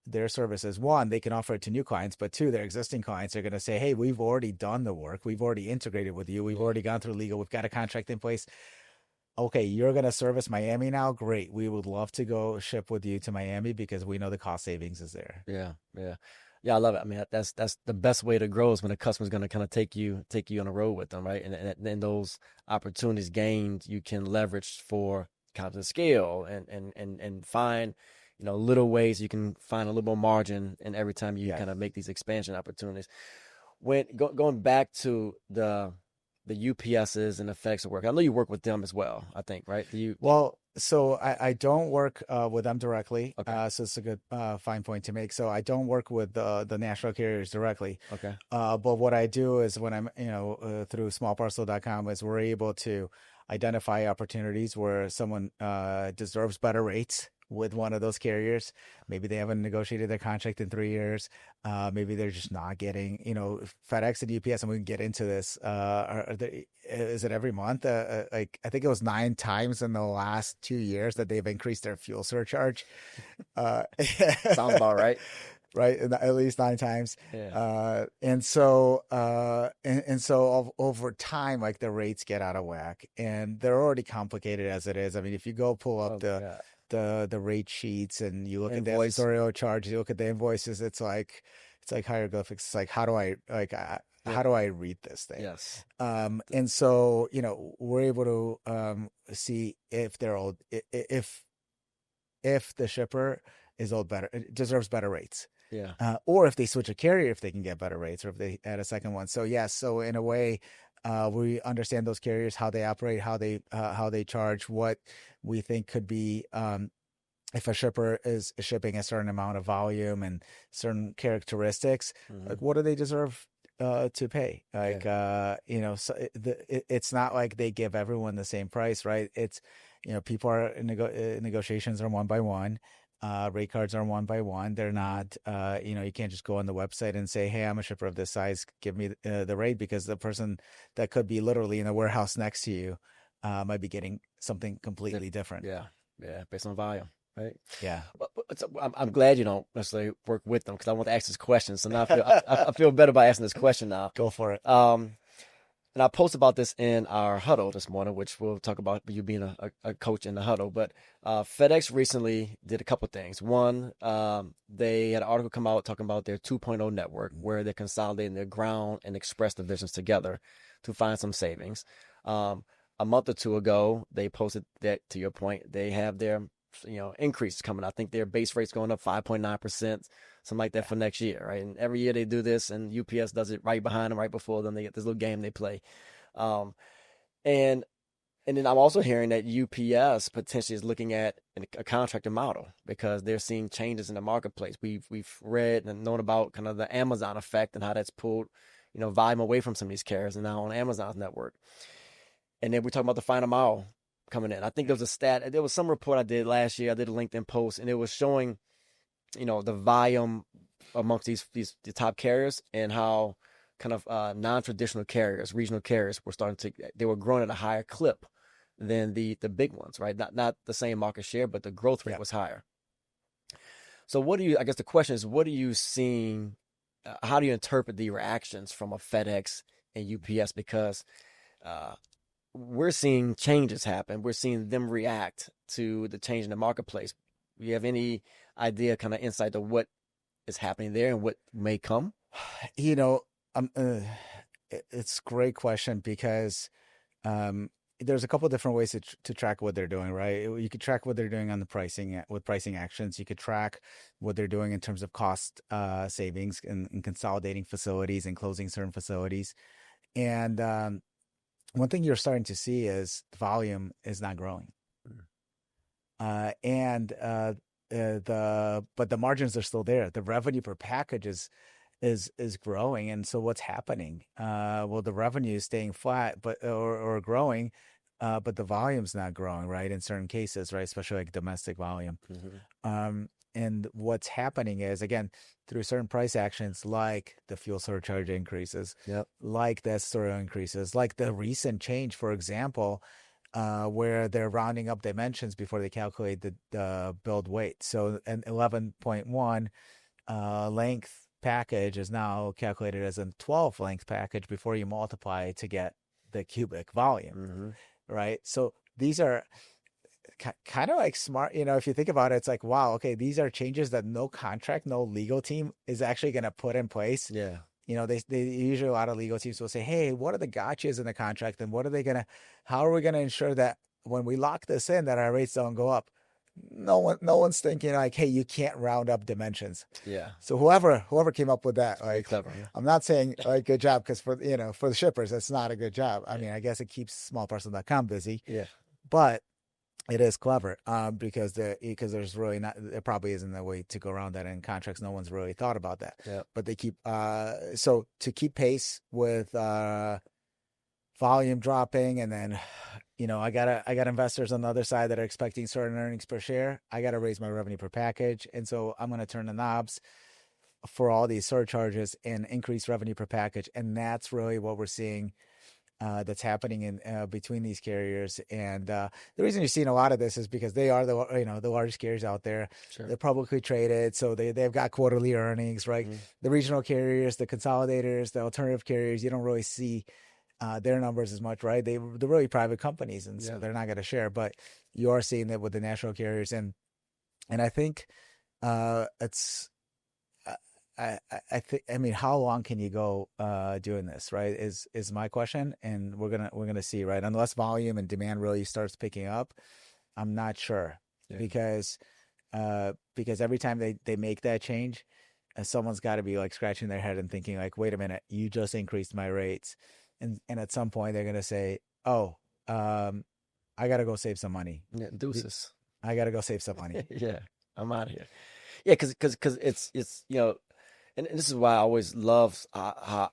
their services. One, they can offer it to new clients, but two, their existing clients are going to say, hey, we've already done the work. We've already integrated with you. We've already gone through legal. We've got a contract in place. Okay, you're going to service Miami now? Great. We would love to go ship with you to Miami because we know the cost savings is there. Yeah, I love it. I mean, that's the best way to grow is when a customer's going to kind of take you on a road with them, right? And then those opportunities gained, you can leverage for kind of scale and find, little ways you can find a little more margin. And every time you kind of make these expansion opportunities, when going back to the the UPSs and the FedEx work? I know you work with them as well, I think, right? Do you? Well, so I don't work with them directly. Okay. So it's a good fine point to make. So I don't work with the national carriers directly. Okay. But what I do is when I'm, through smallparcel.com is we're able to identify opportunities where someone deserves better rates with one of those carriers. Maybe they haven't negotiated their contract in 3 years. Maybe they're just not getting, FedEx and UPS, and we can get into this. Is it every month? Like I think it was 9 times in the last 2 years that they've increased their fuel surcharge. Uh, Sounds about right. right? At least 9 times. Yeah. And so over time, like the rates get out of whack, and they're already complicated as it is. I mean, if you go pull up Oh, the God. the rate sheets and you look at the Invoice. editorial charge, you look at the invoices, it's like hieroglyphics. It's like how do I how do I read this thing? Yes. And so we're able to see if they're old, if the shipper is old better, deserves better rates. Yeah. Or if they switch a carrier, if they can get better rates, or if they add a second one. So yes, so in a way, we understand those carriers, how they operate, how they charge, what we think could be if a shipper is shipping a certain amount of volume and certain characteristics, like what do they deserve to pay? Like so it's not like they give everyone the same price, right? It's people are in negotiations are one by one. Rate cards are one by one. They're not, you can't just go on the website and say, hey, I'm a shipper of this size. Give me the rate, because the person that could be literally in the warehouse next to you might be getting something completely different. Yeah. Yeah. Based on volume. Right. Yeah. But I'm glad you don't necessarily work with them, because I want to ask this question. So now I feel better by asking this question now. Go for it. And I posted about this in our huddle this morning, which we'll talk about you being a coach in the huddle. But FedEx recently did a couple things. One, they had an article come out talking about their 2.0 network, where they're consolidating their ground and express divisions together to find some savings. A month or two ago, they posted that, to your point, they have their increases coming. I think their base rate's going up 5.9%, something like that for next year, right? And every year they do this, and UPS does it right behind them, right before them. They get this little game they play. And then I'm also hearing that UPS potentially is looking at a contractor model, because they're seeing changes in the marketplace. We've read and known about kind of the Amazon effect and how that's pulled, volume away from some of these carriers and now on Amazon's network. And then we're talking about the final mile coming in. I think there was a stat. There was some report I did last year. I did a LinkedIn post, and it was showing, the volume amongst the top carriers, and how kind of non-traditional carriers, regional carriers, they were growing at a higher clip than the big ones, right? Not the same market share, but the growth rate was higher. So I guess the question is, what are you seeing? How do you interpret the reactions from a FedEx and UPS? Because we're seeing changes happen. We're seeing them react to the change in the marketplace. Do you have any idea, kind of insight to what is happening there and what may come? It's a great question, because there's a couple of different ways to track what they're doing, right? You could track what they're doing on the pricing with pricing actions. You could track what they're doing in terms of cost savings and consolidating facilities and closing certain facilities. And one thing you're starting to see is the volume is not growing. But the margins are still there. The revenue per package is growing. And so what's happening? Well, the revenue is staying flat, or growing, but the volume's not growing, right? In certain cases, right? Especially like domestic volume. And what's happening is, again, through certain price actions, like the fuel surcharge increases, like the accessorial increases, like the recent change, for example, where they're rounding up dimensions before they calculate the build weight. So an 11.1 length package is now calculated as a 12 length package before you multiply to get the cubic volume, right? So these are kind of like smart, if you think about it. It's like, wow, okay, these are changes that no contract, no legal team is actually going to put in place. Yeah. They usually, a lot of legal teams will say, hey, what are the gotchas in the contract, and how are we going to ensure that when we lock this in, that our rates don't go up? no one's thinking like, hey, you can't round up dimensions. Yeah. So whoever came up with that, Very like, clever. Yeah. I'm not saying like good job, because for for the shippers, that's not a good job. I mean, I guess it keeps smallparcel.com busy, Yeah. but it is clever, because there's really not, there probably isn't a way to go around that in contracts. No one's really thought about that. Yeah. But they keep so to keep pace with volume dropping, and then I got investors on the other side that are expecting certain earnings per share. I got to raise my revenue per package, and so I'm going to turn the knobs for all these surcharges and increase revenue per package, and that's really what we're seeing. That's happening in between these carriers, and the reason you're seeing a lot of this is because they are the largest carriers out there. Sure. They're publicly traded, so they've got quarterly earnings, right? Mm-hmm. The regional carriers, the consolidators, the alternative carriers, you don't really see their numbers as much, right? They're really private companies, and so they're not going to share. But you are seeing that with the national carriers, and I think it's. I think, I mean, how long can you go doing this, right? Is my question, and we're gonna see, right? Unless volume and demand really starts picking up, I'm not sure, because every time they make that change, someone's got to be like scratching their head and thinking like, wait a minute, you just increased my rates, and at some point they're gonna say, oh, I gotta go save some money. Yeah, deuces. I gotta go save some money. Yeah, I'm out of here. Yeah, because it's and this is why I always love how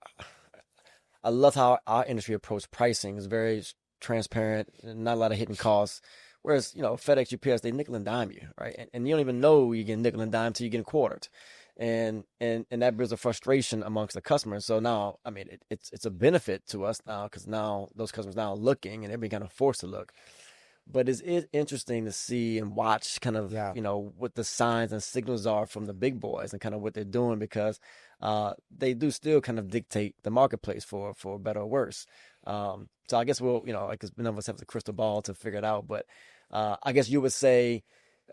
I love how our industry approach pricing is very transparent and not a lot of hidden costs. Whereas FedEx, UPS, they nickel and dime you, right? And you don't even know you get nickel and dime until you get quartered, and that builds a frustration amongst the customers. So now, I mean, it's a benefit to us now, because now those customers now are looking, and they're being kind of forced to look. But it's interesting to see and watch kind of, what the signs and signals are from the big boys and kind of what they're doing, because they do still kind of dictate the marketplace for better or worse. So I guess we'll, because none of us have the crystal ball to figure it out. But I guess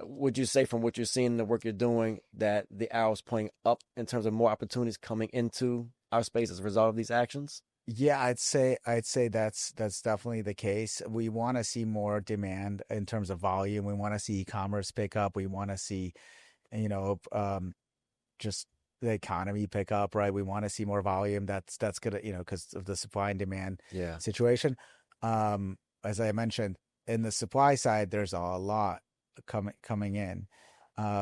would you say from what you're seeing in the work you're doing that the arrow's pointing up in terms of more opportunities coming into our space as a result of these actions? Yeah, I'd say that's definitely the case. We want to see more demand in terms of volume. We want to see e-commerce pick up. We want to see, just the economy pick up, right? We want to see more volume. That's gonna, because of the supply and demand situation. As I mentioned, in the supply side, there's a lot coming in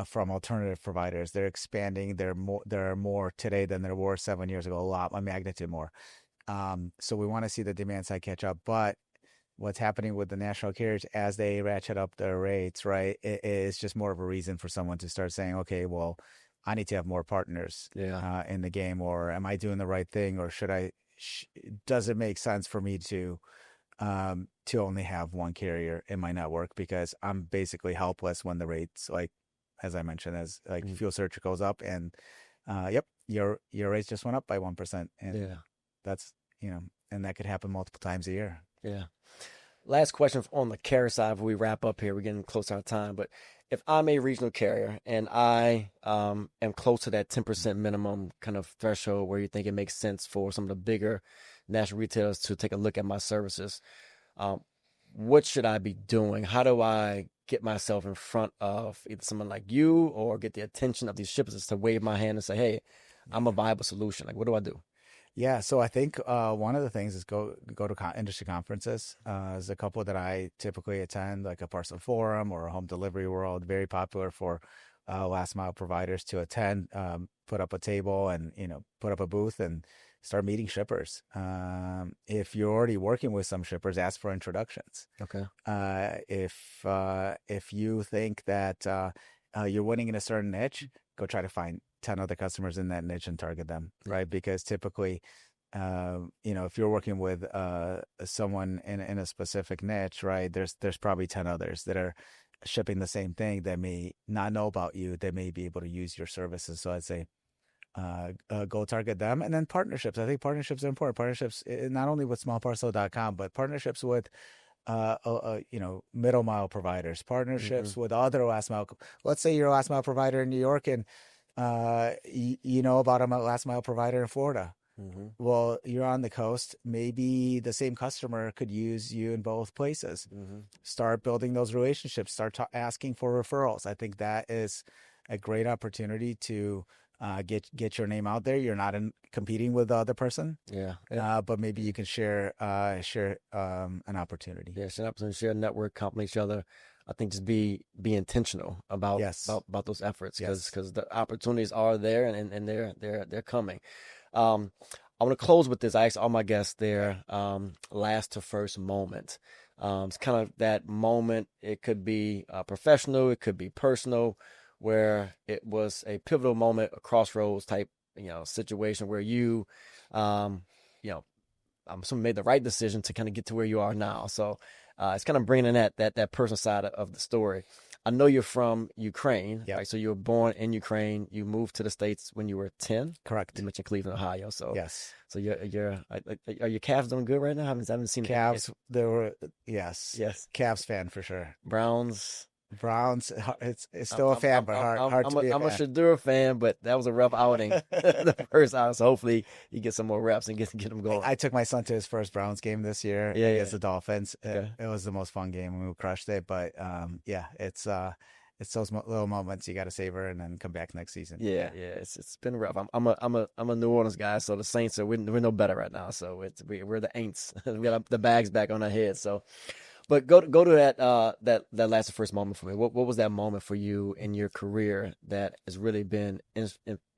from alternative providers. They're expanding. There are more today than there were 7 years ago. A magnitude more. So we want to see the demand side catch up, but what's happening with the national carriers as they ratchet up their rates, right? It is just more of a reason for someone to start saying, okay, well, I need to have more partners in the game, or am I doing the right thing, or does it make sense for me to only have one carrier in my network, because I'm basically helpless when the rates, like, as I mentioned, as like fuel surcharge goes up, and your rates just went up by 1%, and that's, and that could happen multiple times a year. Yeah. Last question on the carrier side before we wrap up here. We're getting close to our time, but if I'm a regional carrier and I am close to that 10% minimum kind of threshold where you think it makes sense for some of the bigger national retailers to take a look at my services, what should I be doing? How do I get myself in front of either someone like you or get the attention of these shippers to wave my hand and say, hey, I'm a viable solution? Like, what do I do? Yeah, so I think one of the things is go to industry conferences. There's a couple that I typically attend, like a Parcel Forum or a Home Delivery World, very popular for last mile providers to attend, put up a table and, put up a booth and start meeting shippers. If you're already working with some shippers, ask for introductions. Okay. If you think that you're winning in a certain niche, go try to find 10 other customers in that niche and target them, right? Because typically, if you're working with someone in a specific niche, right, there's probably 10 others that are shipping the same thing that may not know about you, that may be able to use your services. So I'd say go target them. And then partnerships. I think partnerships are important. Partnerships, not only with smallparcel.com, but partnerships with middle mile providers, partnerships with other last mile. Let's say you're a last mile provider in New York, and you know about a last mile provider in Florida. Mm-hmm. Well, you're on the coast. Maybe the same customer could use you in both places. Mm-hmm. Start building those relationships. Start asking for referrals. I think that is a great opportunity to get your name out there. You're not competing with the other person, Yeah. but maybe you can share an opportunity. Yeah, share opportunity, share network, compliment each other. I think just be intentional about Yes. those efforts Yes. because the opportunities are there and they're coming. Um, I want to close with this. I asked all my guests their last to first moment. It's kind of that moment. It could be professional, it could be personal, where it was a pivotal moment, a crossroads type, situation where um, you know, I'm assuming made the right decision to kind of get to where you are now. So it's kind of bringing in that personal side of the story. I know you're from Ukraine, Yep. right? So you were born in Ukraine. You moved to the States when you were 10. Correct. You mentioned Cleveland, Ohio. So Yes. so are your Cavs doing good right now? I haven't seen Cavs. There were yes. Yes. Cavs fan for sure. Browns. Browns. It's still a fan, but hard to be a I'm a fan. Shedeur fan, but that was a rough outing. The first outing. So hopefully you get some more reps and get them going. I took my son to his first Browns game this year against the Dolphins. Okay. It was the most fun game and we crushed it. But yeah, it's those little moments you got to savor and then come back next season. Yeah. It's been rough. I'm a New Orleans guy, so the Saints we're no better right now. So we're the Aints. We got the bags back on our heads. So. But go to that last first moment for me. What was that moment for you in your career that has really been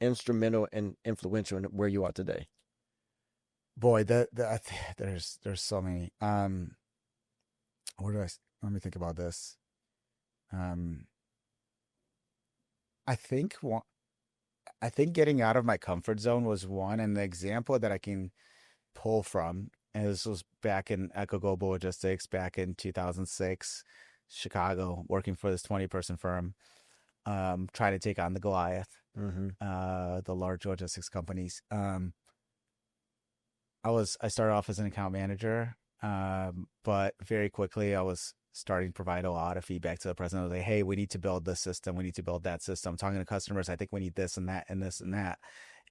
instrumental and influential in where you are today? Boy, there's so many. Let me think about this. I think getting out of my comfort zone was one, and the example that I can pull from. And this was back in Echo Global Logistics back in 2006, Chicago, working for this 20-person firm, trying to take on the Goliath, the large logistics companies. I started off as an account manager, but very quickly I was starting to provide a lot of feedback to the president. I was like, hey, we need to build this system. We need to build that system. I'm talking to customers. I think we need this and that and this and that.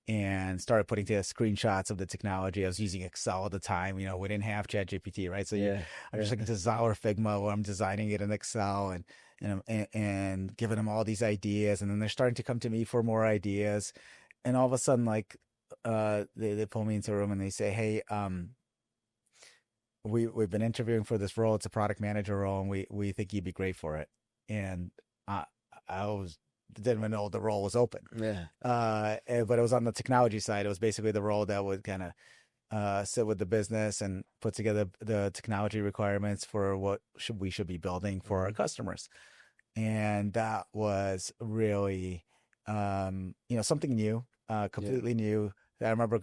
And started putting together screenshots of the technology. I was using Excel at the time. We didn't have ChatGPT, right? So I'm just looking to Zao or Figma where I'm designing it in Excel and giving them all these ideas. And then they're starting to come to me for more ideas. And all of a sudden, like, they pull me into a room and they say, hey, we've been interviewing for this role. It's a product manager role, and we think you'd be great for it. And I didn't even know the role was open. Yeah. But it was on the technology side. It was basically the role that would kind of sit with the business and put together the technology requirements for what we should be building for our customers. And that was really, something new, completely new. I remember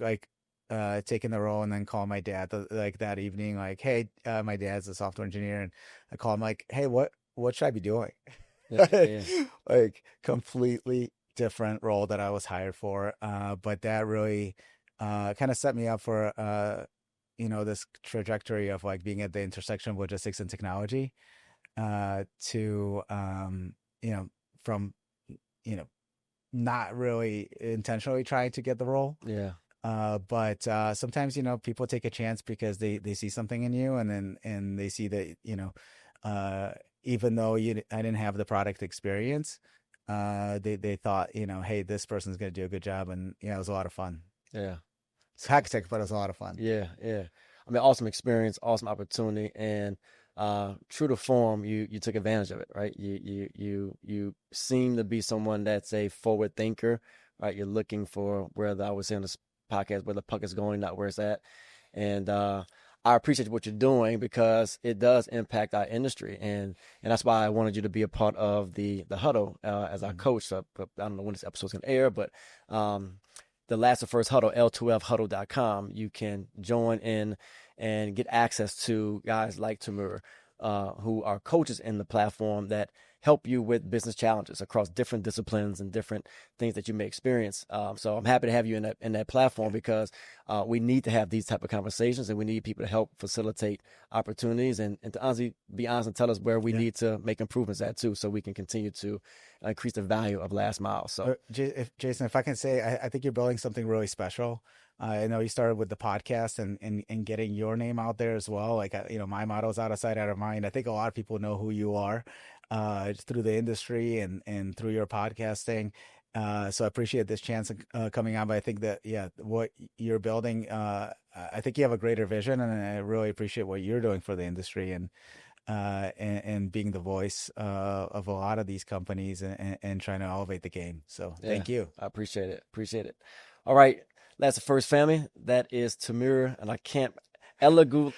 taking the role and then calling my dad that evening, like, hey, my dad's a software engineer. And I call him like, hey, what should I be doing? Like completely different role that I was hired for. But that really kind of set me up for this trajectory of like being at the intersection of logistics and technology to from not really intentionally trying to get the role. Yeah. But sometimes people take a chance because they see something in you and they see that even though I didn't have the product experience, they thought, hey, this person's going to do a good job. And it was a lot of fun. Yeah. It's hectic, but it was a lot of fun. Yeah. I mean, awesome experience, awesome opportunity. And true to form, you took advantage of it, right? You seem to be someone that's a forward thinker, right? You're looking for I was saying on this podcast, where the puck is going, not where it's at. And, I appreciate what you're doing because it does impact our industry, and that's why I wanted you to be a part of the huddle as our coach. So I don't know when this episode's gonna air, but the Last2First Huddle, L2FHuddle.com, you can join in and get access to guys like Timur, who are coaches in the platform that help you with business challenges across different disciplines and different things that you may experience. So I'm happy to have you in that platform because we need to have these type of conversations, and we need people to help facilitate opportunities and to honestly be honest and tell us where we need to make improvements at too, so we can continue to increase the value of last mile. So Jason, if I can say, I think you're building something really special. I know you started with the podcast and getting your name out there as well. Like, my motto is out of sight, out of mind. I think a lot of people know who you are through the industry and through your podcasting. So I appreciate this chance coming on. But I think that, yeah, what you're building, I think you have a greater vision, and I really appreciate what you're doing for the industry and being the voice of a lot of these companies and trying to elevate the game. So thank you. I appreciate it. Appreciate it. All right. Last2First Family. That is Timur, and I can't. Eliguashvili.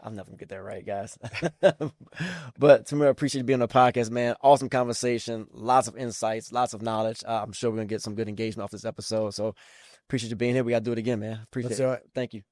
I'm never gonna get that right, guys. But Timur, I appreciate you being on the podcast, man. Awesome conversation, lots of insights, lots of knowledge. I'm sure we're gonna get some good engagement off this episode. So appreciate you being here. We gotta do it again, man. Appreciate it. Let's do it. Thank you.